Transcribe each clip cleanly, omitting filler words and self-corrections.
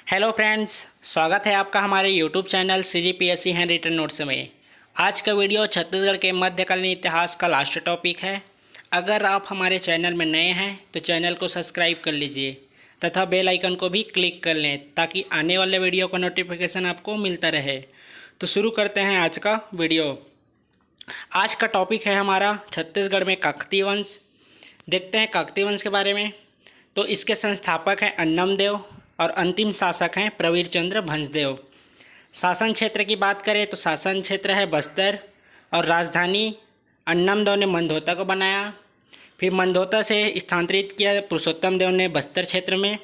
Hello friends, स्वागत है आपका हमारे YouTube channel CGPSC handwritten notes में। आज का वीडियो छत्तीसगढ़ के मध्यकालीन इतिहास का लास्ट टॉपिक है। अगर आप हमारे चैनल में नए हैं तो चैनल को सब्सक्राइब कर लीजिए तथा बेल आइकन को भी क्लिक कर लें ताकि आने वाले वीडियो का नोटिफिकेशन आपको मिलता रहे। तो शुरू करते हैं आज का वीडियो। आज का टॉपिक है हमारा छत्तीसगढ़ में काकतीय वंश। देखते हैं काकतीय वंश के बारे में। तो इसके संस्थापक हैं अन्नमदेव और अंतिम शासक हैं प्रवीर चंद्र भंजदेव। शासन क्षेत्र की बात करें तो शासन क्षेत्र है बस्तर और राजधानी अन्नमदेव ने मंदोता को बनाया। फिर मंदोता से स्थानांतरित किया पुरुषोत्तम देव ने बस्तर क्षेत्र में।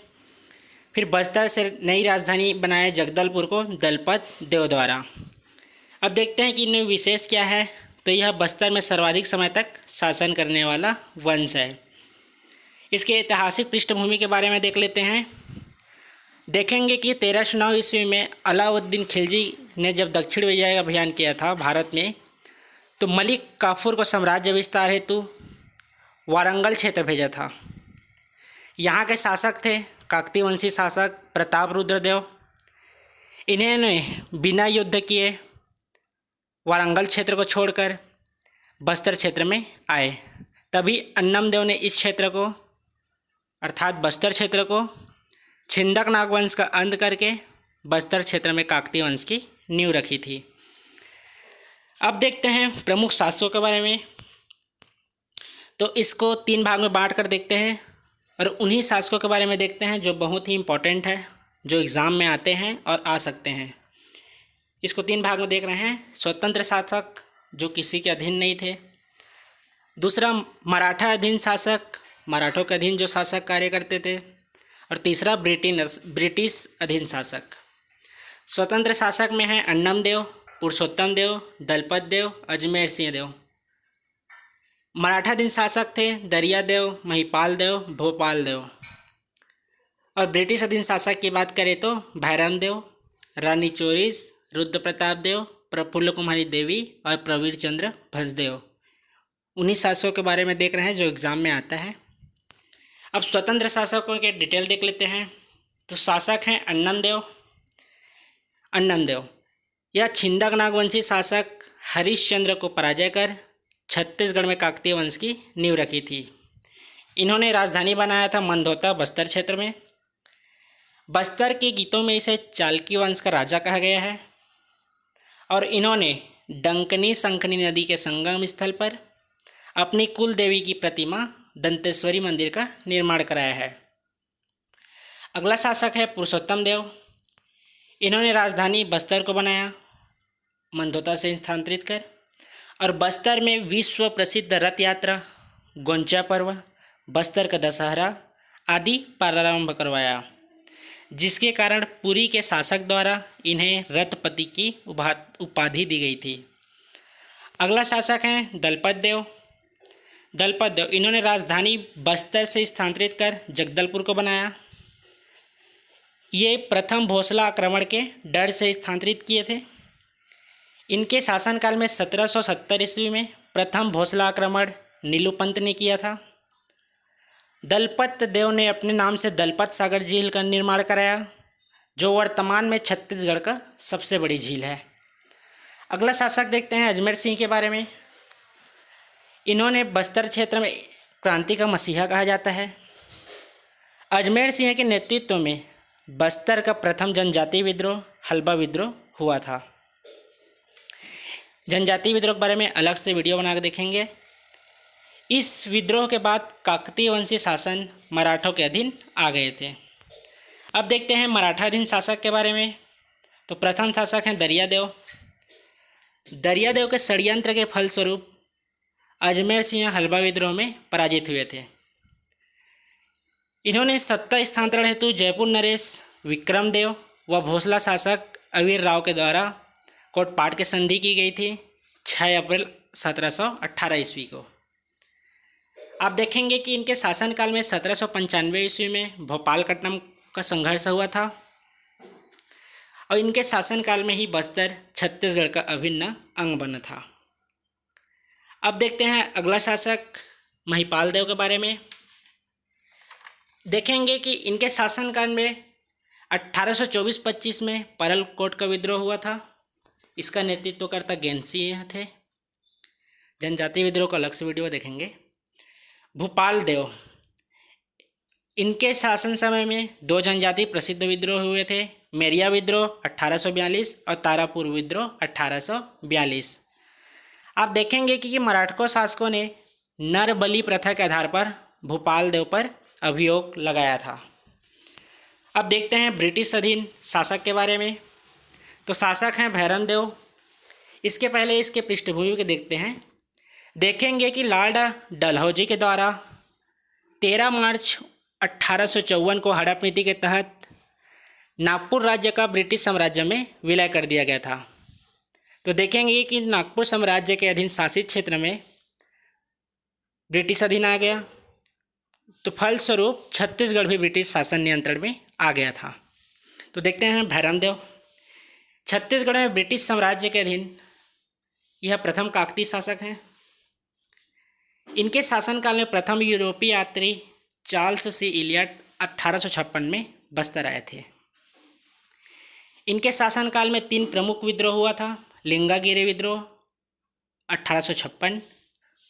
फिर बस्तर से नई राजधानी बनाया जगदलपुर को दलपत देव द्वारा। अब देखते हैं कि इनमें विशेष क्या है। तो यह बस्तर में सर्वाधिक समय तक शासन करने वाला वंश है। इसके ऐतिहासिक पृष्ठभूमि के बारे में देख लेते हैं। देखेंगे कि 1309 ईस्वी में अलाउद्दीन खिलजी ने जब दक्षिण विजय अभियान किया था भारत में, तो मलिक काफूर को साम्राज्य विस्तार हेतु वारंगल क्षेत्र भेजा था। यहाँ के शासक थे काकतीय वंशी शासक प्रताप रुद्रदेव। इन्होंने बिना युद्ध किए वारंगल क्षेत्र को छोड़कर बस्तर क्षेत्र में आए। तभी अन्नमदेव ने इस क्षेत्र को अर्थात बस्तर क्षेत्र को छिंदक नागवंश का अंत करके बस्तर क्षेत्र में काकतीय वंश की नींव रखी थी। अब देखते हैं प्रमुख शासकों के बारे में। तो इसको 3 भाग में बांट कर देखते हैं और उन्हीं शासकों के बारे में देखते हैं जो बहुत ही इम्पोर्टेंट है, जो एग्ज़ाम में आते हैं और आ सकते हैं। इसको 3 भाग में देख रहे हैं। स्वतंत्र शासक जो किसी के अधीन नहीं थे। दूसरा मराठा अधीन शासक, मराठों के अधीन जो शासक कार्य करते थे। और तीसरा ब्रिटिश अधीन शासक। स्वतंत्र शासक में हैं अन्नमदेव, पुरुषोत्तम देव, दलपत देव, अजमेर सिंह देव। मराठा अधीन शासक थे दरिया देव, महिपाल देव, भोपाल देव। और ब्रिटिश अधीन शासक की बात करें तो भैरम देव, रानी चोरिस, रुद्र प्रताप देव, प्रफुल्ल कुमारी देवी और प्रवीर चंद्र भंजदेव। उन्हीं शासकों के बारे में देख रहे हैं जो एग्ज़ाम में आता है। अब स्वतंत्र शासकों के डिटेल देख लेते हैं। तो शासक हैं अन्नमदेव। यह छिंदक नागवंशी शासक हरिश्चंद्र को पराजय कर छत्तीसगढ़ में काकतीय वंश की नींव रखी थी। इन्होंने राजधानी बनाया था मंदोता बस्तर क्षेत्र में। बस्तर के गीतों में इसे चालकी वंश का राजा कहा गया है। और इन्होंने डंकनी संखनी नदी के संगम स्थल पर अपनी कुल देवी की प्रतिमा दंतेश्वरी मंदिर का निर्माण कराया है। अगला शासक है पुरुषोत्तम देव। इन्होंने राजधानी बस्तर को बनाया मंदोता से स्थानांतरित कर और बस्तर में विश्व प्रसिद्ध रथ यात्रा, गोंचा पर्व, बस्तर का दशहरा आदि प्रारंभ करवाया, जिसके कारण पुरी के शासक द्वारा इन्हें रथपति की उपाधि दी गई थी। अगला शासक हैं दलपत देव। इन्होंने राजधानी बस्तर से स्थानांतरित कर जगदलपुर को बनाया। ये प्रथम भोसला आक्रमण के डर से स्थानांतरित किए थे। इनके शासनकाल में 1770 ईस्वी में प्रथम भोसला आक्रमण नीलूपंत ने किया था। दलपत देव ने अपने नाम से दलपत सागर झील का निर्माण कराया, जो वर्तमान में छत्तीसगढ़ का सबसे बड़ी झील है। अगला शासक देखते हैं अजमेर सिंह के बारे में। इन्होंने बस्तर क्षेत्र में क्रांति का मसीहा कहा जाता है। अजमेर सिंह के नेतृत्व में बस्तर का प्रथम जनजातीय विद्रोह हल्बा विद्रोह हुआ था। जनजातीय विद्रोह के बारे में अलग से वीडियो बना कर देखेंगे। इस विद्रोह के बाद काकतीय वंशी शासन मराठों के अधीन आ गए थे। अब देखते हैं मराठा अधीन शासक के बारे में। तो प्रथम शासक हैं दरियादेव के षड्यंत्र के फलस्वरूप अजमेर सिंह हल्बा विद्रोह में पराजित हुए थे। इन्होंने सत्ता स्थानांतरण हेतु जयपुर नरेश विक्रमदेव व भोसला शासक अवीर राव के द्वारा कोटपाट की संधि की गई थी 6 अप्रैल 1718 ईस्वी को। आप देखेंगे कि इनके शासनकाल में 1795 ईस्वी में भोपालपट्टनम का संघर्ष हुआ था और इनके शासनकाल में ही बस्तर छत्तीसगढ़ का अभिन्न अंग बना था। अब देखते हैं अगला शासक महिपाल देव के बारे में। देखेंगे कि इनके शासनकाल में 1824-25 में परलकोट का विद्रोह हुआ था। इसका नेतृत्व करता गेनसिंह थे। जनजातीय विद्रोह का अलग से वीडियो देखेंगे। भूपाल देव, इनके शासन समय में दो जनजातीय प्रसिद्ध विद्रोह हुए थे, मेरिया विद्रोह 1842 और तारापुर विद्रोह 1842। आप देखेंगे कि मराठा शासकों ने नर बलि प्रथा के आधार पर भूपाल देव पर अभियोग लगाया था। अब देखते हैं ब्रिटिश अधीन शासक के बारे में। तो शासक हैं भैरम देव। इसके पहले इसके पृष्ठभूमि को देखते हैं। देखेंगे कि लॉर्ड डलहौजी के द्वारा 13 मार्च 1854 को हड़प नीति के तहत नागपुर राज्य का ब्रिटिश साम्राज्य में विलय कर दिया गया था। तो देखेंगे कि नागपुर साम्राज्य के अधीन शासित क्षेत्र में ब्रिटिश अधीन आ गया। तो फलस्वरूप छत्तीसगढ़ भी ब्रिटिश शासन नियंत्रण में आ गया था। तो देखते हैं भैरम देव। छत्तीसगढ़ में ब्रिटिश साम्राज्य के अधीन यह प्रथम काकतीय शासक हैं। इनके शासनकाल में प्रथम यूरोपीय यात्री चार्ल्स सी इलियट 1856 में बस्तर आए थे। इनके शासनकाल में 3 प्रमुख विद्रोह हुआ था। लिंगागिरी विद्रोह 1856,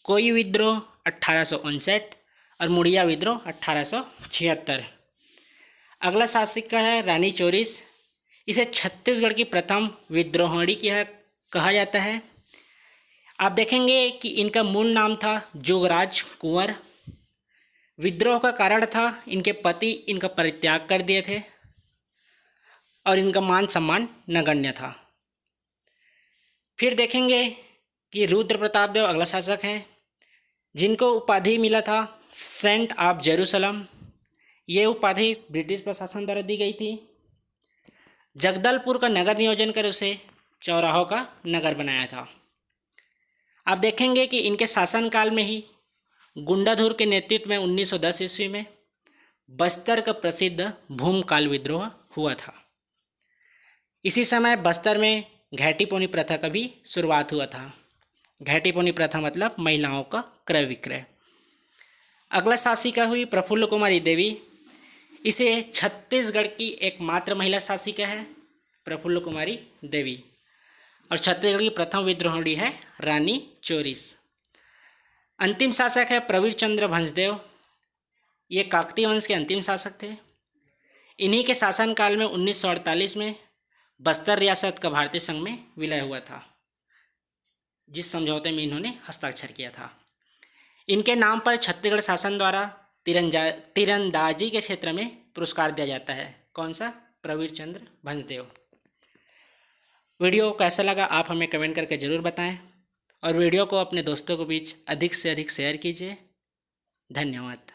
कोई विद्रोह 1859 और मुड़िया विद्रोह 1876। अगला शासिका है रानी चोरिस। इसे छत्तीसगढ़ की प्रथम विद्रोहिणी कहा जाता है। आप देखेंगे कि इनका मूल नाम था जोगराज कुंवर। विद्रोह का कारण था इनके पति इनका परित्याग कर दिए थे और इनका मान सम्मान नगण्य था। फिर देखेंगे कि रुद्र प्रताप देव अगला शासक हैं, जिनको उपाधि मिला था सेंट ऑफ जेरूसलम। ये उपाधि ब्रिटिश प्रशासन द्वारा दी गई थी। जगदलपुर का नगर नियोजन कर उसे चौराहों का नगर बनाया था। आप देखेंगे कि इनके शासनकाल में ही गुंडाधुर के नेतृत्व में 1910 ईस्वी में बस्तर का प्रसिद्ध भूमकाल विद्रोह हुआ था। इसी समय बस्तर में घैटी पौनी प्रथा का भी शुरुआत हुआ था। घैटी पौनी प्रथा मतलब महिलाओं का क्रय विक्रय। अगला शासिका हुई प्रफुल्ल कुमारी देवी। इसे छत्तीसगढ़ की एकमात्र महिला शासिका है प्रफुल्ल कुमारी देवी। और छत्तीसगढ़ की प्रथम विद्रोहिणी है रानी चोरिस। अंतिम शासक है प्रवीर चंद्र भंजदेव। ये काकतीय वंश के अंतिम शासक थे। इन्हीं के शासनकाल में 1948 में बस्तर रियासत का भारतीय संघ में विलय हुआ था, जिस समझौते में इन्होंने हस्ताक्षर किया था। इनके नाम पर छत्तीसगढ़ शासन द्वारा तीरंदाजी के क्षेत्र में पुरस्कार दिया जाता है। कौन सा? प्रवीर चंद्र भंजदेव। वीडियो कैसा लगा आप हमें कमेंट करके ज़रूर बताएं और वीडियो को अपने दोस्तों के बीच अधिक से अधिक शेयर कीजिए। धन्यवाद।